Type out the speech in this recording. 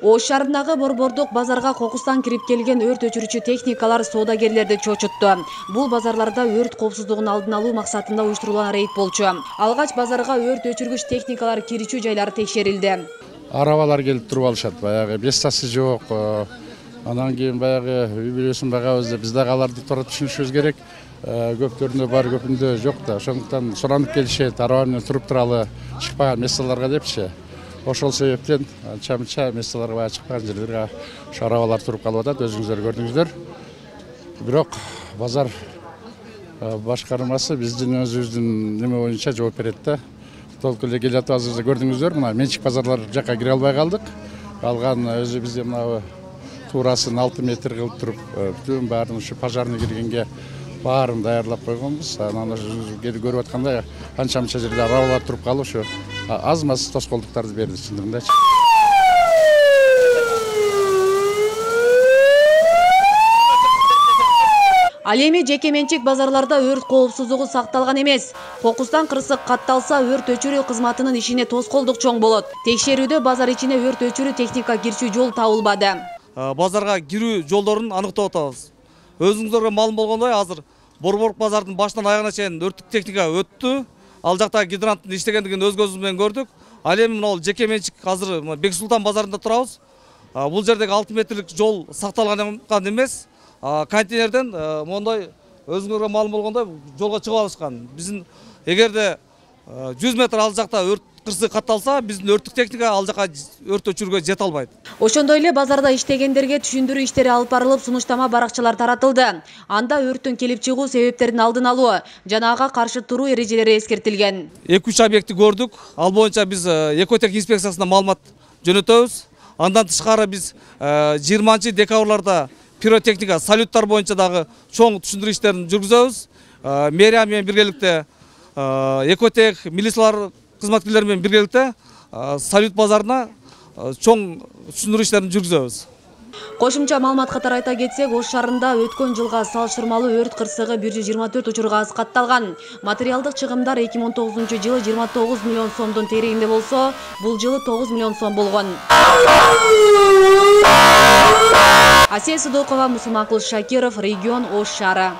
Ош шаарындагы Борбордук базарга кокустан кирип келген өрт өчүрүүчү техникалар соодагерлерди чочутту. Бул базарларда өрт коопсуздугун алдын алуу максатында уюштурулган рейд болчу. Алгач базарга өрт өчүргүч техникалар кирүүчү жайлары текшерилди. Арабалар келип туруп алышат, баягы бестасы жок. Анан кийин баягы үй бүлөсүн багабыз, биз дагы аларды туура түшүнүшүбүз керек. Көптөрүндө бар, көпүндө жок да. Ошондуктан суранып келишет, араба менен туруп туралы чыкпаган месталарга депчи. Ошол себептен анча-мынча месталарга бая чыкпаган жерлерге арабалар туруп калып атат, өзүңүздөр көрдүңүздөр. Бирок базар башкармасы биздин өзүбүздүн неме боюнча жооп берет да. Толук эле келип атабыз, көрдүңүздөр, мына менчик базарлар жакка кире албай калдык. Калган өзү бизде мына туурасын 6 метр кылып туруп, бүтүн баарын ушу пожарный киргенге баарын даярлап койгонбуз. Анан көрүп аткандай анча-мынча жерде арабалар туруп калып, ушу аз-маз тоскоолдуктарды берди чындыгындачы. Ал эми жеке менчик базарларда өрт коопсуздугу сакталган эмес. Кокустан кырсык катталса, өрт өчүрүү кызматынын ишине тоскоолдук чоң болот. Текшерүүдө базар ичине өрт өчүрүү техника кирчү жол табылбады. Базарга кирүү жолдорун аныктап атабыз. Өзүңүздөргө маалым болгондой, азыр Борбордук базардын башынан аягына чейин өрттүк техника өттү. Ал жакта гидранттын иштегендигин өз көзүбүз менен көрдүк. Ал эми мына жеке менчик азыр Бексултан базарында турабыз. Бул жердеги 6 метрлик жол сакталган эмес. Контейнерден мондай өзүңөргө маалым болгондой жолго чыгып алышкан. Биздин эгерде 100 метр ал жакта өрт кырсык катталса, биздин өрттүк техника ал жакка өрт өчүрүүгө жете албайт. Ошондой эле базарда иштегендерге түшүндүрүү иштери алып барылып, сунуштама баракчалар таратылды. Анда өрттүн келип чыгуу себептерин алдын алуу жана ага каршы туруу эрежелери эскертилген. 2-3 объектти көрдүк. Ал боюнча биз экотех инспекциясына маалымат жөнөтөбүз. Андан тышкары биз 20-декабрларда пиротехника, салюттар боюнча дагы чоң түшүндүрүү иштерин жүргүзөбүз. Мэрия менен биргеликте экотех, милициялар кызматкерлери менен биргеликте салют базарына чоң түшүндүрүү иштерин жүргүзөбүз. Кошумча маалымат катары айта кетсек, Ош шаарында өткөн жылга салыштырмалуу өрт кырсыгы 124 учурга аскатталган. Материалдык чыгымдар 2019 жылы 29 миллион сомдун тереңинде болсо, бул жылы 9 миллион сом болгон. Асия Сыдыкова, Мусулманкул Шакиров, регион Ош шаары.